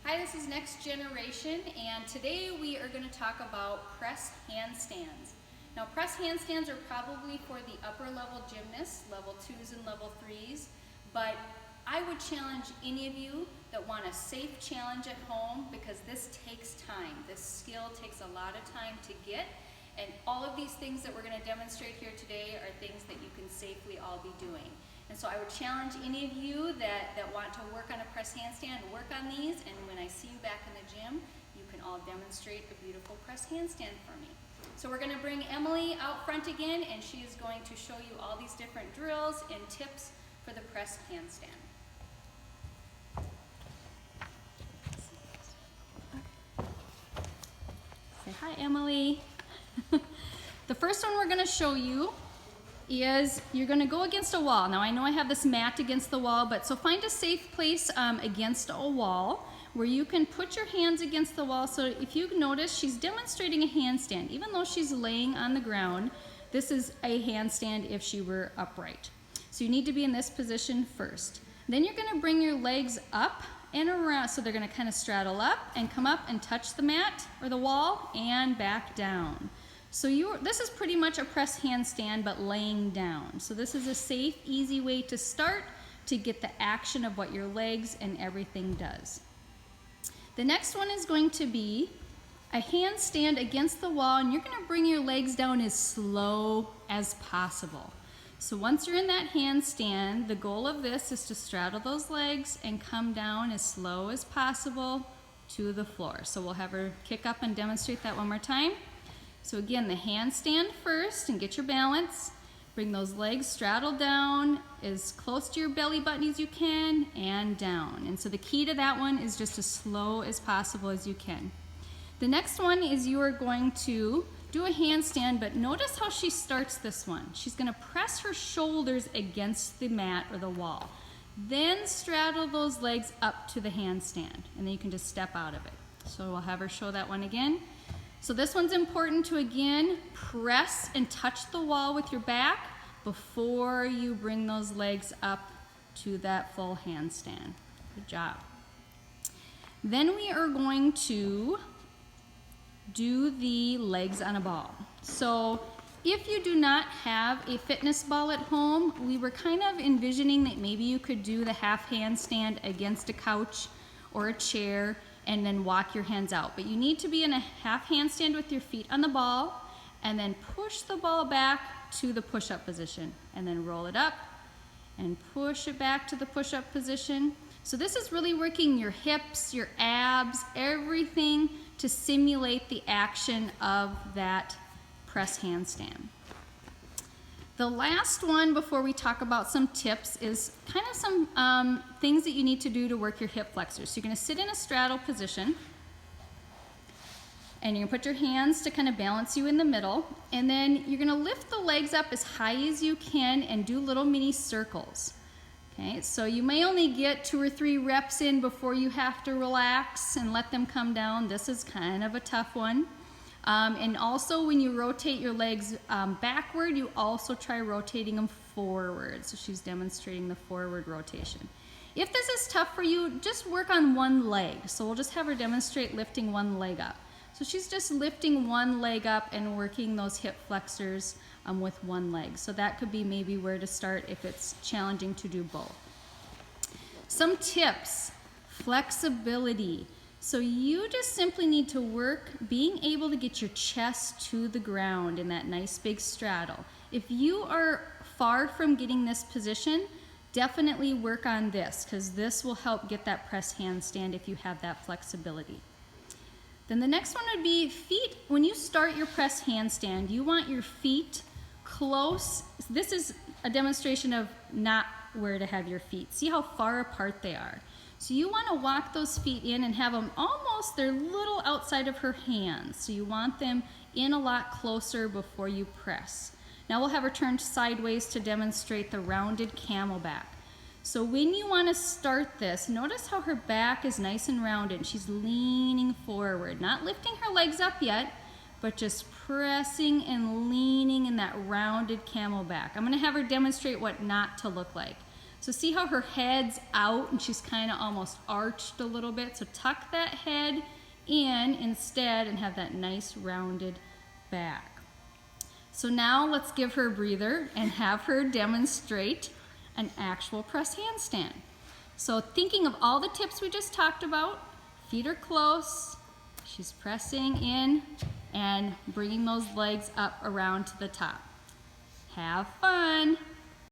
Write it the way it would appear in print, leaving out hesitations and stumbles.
Hi, this is Next Generation, and today we are going to talk about press handstands. Now, press handstands are probably for the upper level gymnasts, level 2s and level 3s, but I would challenge any of you that want a safe challenge at home because this takes time. This skill takes a lot of time to get, and all of these things that we're going to demonstrate here today are things that you can safely all be doing. And so I would challenge any of you that want to work on a press handstand, work on these, and when I see you back in the gym, you can all demonstrate a beautiful press handstand for me. So we're going to bring Emily out front again, and she is going to show you all these different drills and tips for the press handstand. Say hi, Emily. The first one we're going to show you is you're going to go against a wall. Now I know I have this mat against the wall, but so find a safe place against a wall where you can put your hands against the wall. So if you notice, she's demonstrating a handstand. Even though she's laying on the ground, this is a handstand if she were upright. So you need to be in this position first. Then you're going to bring your legs up and around, so they're going to kind of straddle up and come up and touch the mat or the wall and back down. So this is pretty much a press handstand, but laying down. So this is a safe, easy way to start to get the action of what your legs and everything does. The next one is going to be a handstand against the wall, and you're going to bring your legs down as slow as possible. So once you're in that handstand, the goal of this is to straddle those legs and come down as slow as possible to the floor. So we'll have her kick up and demonstrate that one more time. So again, the handstand first and get your balance. Bring those legs straddled down as close to your belly button as you can and down. And so the key to that one is just as slow as possible as you can. The next one is you are going to do a handstand, but notice how she starts this one. She's going to press her shoulders against the mat or the wall. Then straddle those legs up to the handstand, and then you can just step out of it. So we'll have her show that one again. So this one's important to, again, press and touch the wall with your back before you bring those legs up to that full handstand. Good job. Then we are going to do the legs on a ball. So if you do not have a fitness ball at home, we were kind of envisioning that maybe you could do the half handstand against a couch or a chair and then walk your hands out. But you need to be in a half handstand with your feet on the ball and then push the ball back to the push-up position and then roll it up and push it back to the push-up position. So this is really working your hips, your abs, everything to simulate the action of that press handstand. The last one before we talk about some tips is kind of some things that you need to do to work your hip flexors. So you're going to sit in a straddle position, and you're going to put your hands to kind of balance you in the middle, and then you're going to lift the legs up as high as you can and do little mini circles. Okay, so you may only get 2 or 3 reps in before you have to relax and let them come down. This is kind of a tough one. And also when you rotate your legs backward, you also try rotating them forward. So she's demonstrating the forward rotation. If this is tough for you, just work on one leg. So we'll just have her demonstrate lifting one leg up. So she's just lifting one leg up and working those hip flexors with one leg. So that could be maybe where to start if it's challenging to do both. Some tips: flexibility. So you just simply need to work being able to get your chest to the ground in that nice big straddle. If you are far from getting this position, definitely work on this because this will help get that press handstand if you have that flexibility. Then the next one would be feet. When you start your press handstand, you want your feet close. This is a demonstration of not where to have your feet. See how far apart they are. So you want to walk those feet in and have them almost, they're little outside of her hands. So you want them in a lot closer before you press. Now we'll have her turn sideways to demonstrate the rounded camelback. So when you want to start this, notice how her back is nice and rounded. She's leaning forward, not lifting her legs up yet, but just pressing and leaning in that rounded camelback. I'm going to have her demonstrate what not to look like. So see how her head's out and she's kind of almost arched a little bit? So tuck that head in instead and have that nice rounded back. So now let's give her a breather and have her demonstrate an actual press handstand. So thinking of all the tips we just talked about, feet are close, she's pressing in and bringing those legs up around to the top. Have fun.